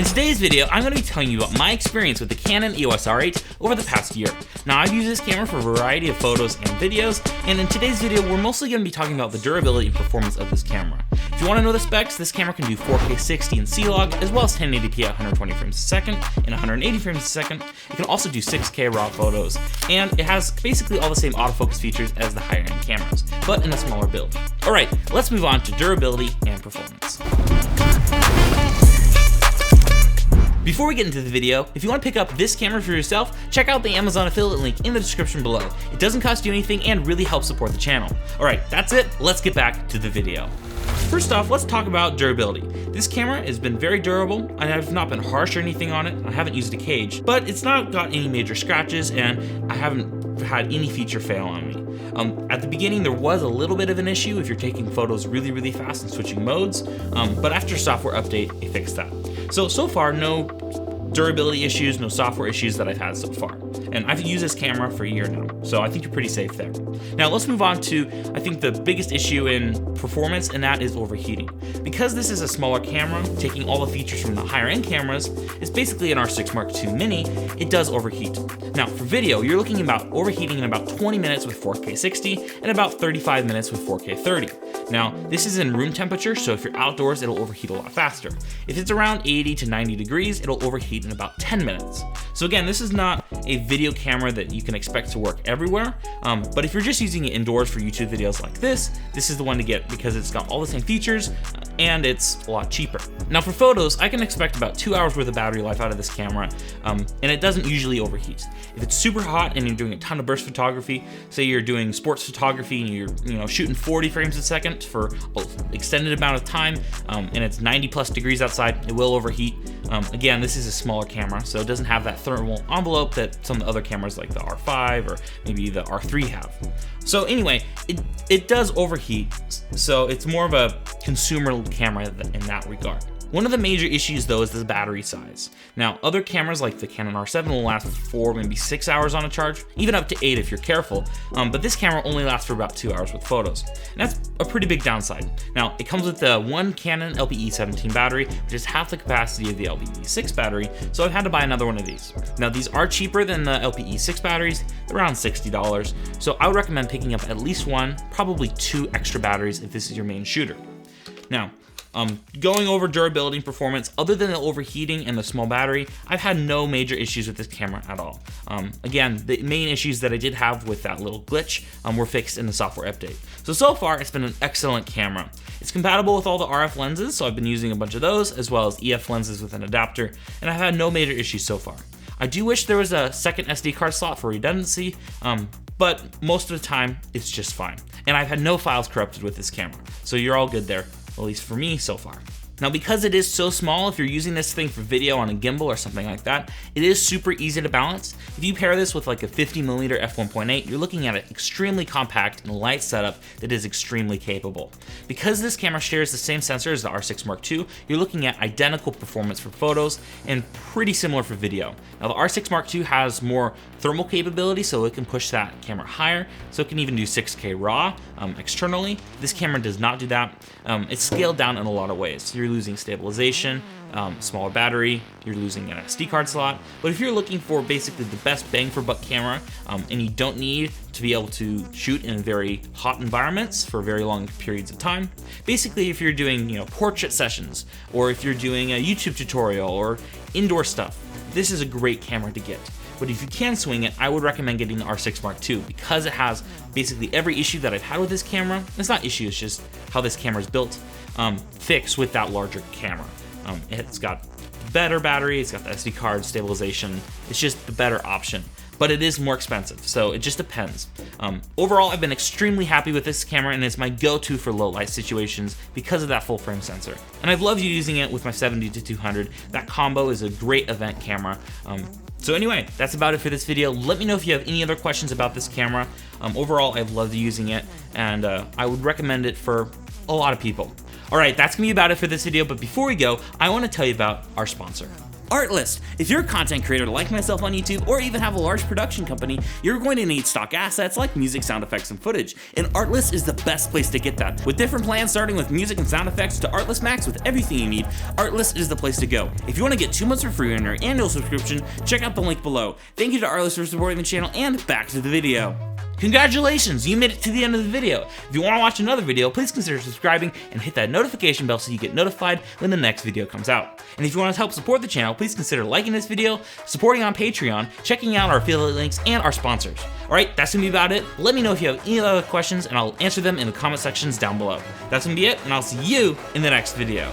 In today's video, I'm going to be telling you about my experience with the Canon EOS R8 over the past year. Now, I've used this camera for a variety of photos and videos, and in today's video, we're mostly going to be talking about the durability and performance of this camera. If you want to know the specs, this camera can do 4K 60 in C-Log, as well as 1080p at 120 frames a second and 180 frames a second. It can also do 6K RAW photos, and it has basically all the same autofocus features as the higher-end cameras, but in a smaller build. Alright, let's move on to durability and performance. Before we get into the video, if you want to pick up this camera for yourself, check out the Amazon affiliate link in the description below. It doesn't cost you anything and really helps support the channel. Alright, that's it, let's get back to the video. First off, let's talk about durability. This camera has been very durable, and I've not been harsh or anything on it. I haven't used a cage, but it's not got any major scratches, and I haven't had any feature fail on me. At the beginning, there was a little bit of an issue if you're taking photos really fast and switching modes, but after software update, it fixed that. So far, no durability issues, no software issues that I've had so far. And I've used this camera for a year now, so I think you're pretty safe there. Now let's move on to, I think, the biggest issue in performance, and that is overheating. Because this is a smaller camera, taking all the features from the higher end cameras, it's basically an R6 Mark II Mini, it does overheat. Now for video, you're looking about overheating in about 20 minutes with 4K 60 and about 35 minutes with 4K 30. Now, this is in room temperature, so if you're outdoors, it'll overheat a lot faster. If it's around 80 to 90 degrees, it'll overheat in about 10 minutes. So again, this is not a video camera that you can expect to work everywhere, but if you're just using it indoors for YouTube videos like this is the one to get because it's got all the same features and it's a lot cheaper. Now for photos, I can expect about 2 hours worth of battery life out of this camera, and it doesn't usually overheat. If it's super hot and you're doing a ton of burst photography, say you're doing sports photography and you're shooting 40 frames a second for an extended amount of time, and it's 90 plus degrees outside, it will overheat. Again, this is a smaller camera, so it doesn't have that thermal envelope that some of the other cameras like the R5 or maybe the R3 have. So anyway, it does overheat, so it's more of a consumer camera in that regard. One of the major issues though is the battery size. Now, other cameras like the Canon R7 will last 4, maybe 6 hours on a charge, even up to 8 if you're careful, but this camera only lasts for about 2 hours with photos. And that's a pretty big downside. Now, it comes with the one Canon LPE17 battery, which is half the capacity of the LPE6 battery, so I've had to buy another one of these. Now, these are cheaper than the LPE6 batteries, they're around $60, so I would recommend picking up at least one, probably 2 extra batteries if this is your main shooter. Now, going over durability and performance, other than the overheating and the small battery, I've had no major issues with this camera at all. Again, the main issues that I did have with that little glitch were fixed in the software update. So far, it's been an excellent camera. It's compatible with all the RF lenses, so I've been using a bunch of those, as well as EF lenses with an adapter, and I've had no major issues so far. I do wish there was a second SD card slot for redundancy, but most of the time, it's just fine. And I've had no files corrupted with this camera, so you're all good there. At least for me so far. Now, because it is so small, if you're using this thing for video on a gimbal or something like that, it is super easy to balance. If you pair this with like a 50mm f1.8, you're looking at an extremely compact and light setup that is extremely capable. Because this camera shares the same sensor as the R6 Mark II, you're looking at identical performance for photos and pretty similar for video. Now, the R6 Mark II has more thermal capability, so it can push that camera higher, so it can even do 6K RAW externally. This camera does not do that. It's scaled down in a lot of ways. You're losing stabilization, smaller battery, you're losing an SD card slot. But if you're looking for basically the best bang for buck camera, and you don't need to be able to shoot in very hot environments for very long periods of time, basically if you're doing portrait sessions, or if you're doing a YouTube tutorial or indoor stuff, this is a great camera to get. But if you can swing it, I would recommend getting the R6 Mark II because it has basically every issue that I've had with this camera. It's not issue, it's just how this camera is built, fixed with that larger camera. It's got better battery, it's got the SD card, stabilization, it's just the better option. But it is more expensive, so it just depends. Overall, I've been extremely happy with this camera, and it's my go-to for low light situations because of that full frame sensor. And I've loved using it with my 70-200. That combo is a great event camera. So anyway, that's about it for this video. Let me know if you have any other questions about this camera. Overall, I've loved using it, and I would recommend it for a lot of people. Alright, that's gonna be about it for this video, but before we go, I want to tell you about our sponsor. Artlist. If you're a content creator like myself on YouTube, or even have a large production company, you're going to need stock assets like music, sound effects, and footage, and Artlist is the best place to get that. With different plans starting with music and sound effects to Artlist Max with everything you need, Artlist is the place to go. If you want to get 2 months for free on your annual subscription, check out the link below. Thank you to Artlist for supporting the channel, and back to the video. Congratulations, you made it to the end of the video. If you want to watch another video, please consider subscribing and hit that notification bell so you get notified when the next video comes out. And if you want to help support the channel, please consider liking this video, supporting on Patreon, checking out our affiliate links, and our sponsors. Alright, that's gonna be about it. Let me know if you have any other questions and I'll answer them in the comment sections down below. That's gonna be it, and I'll see you in the next video.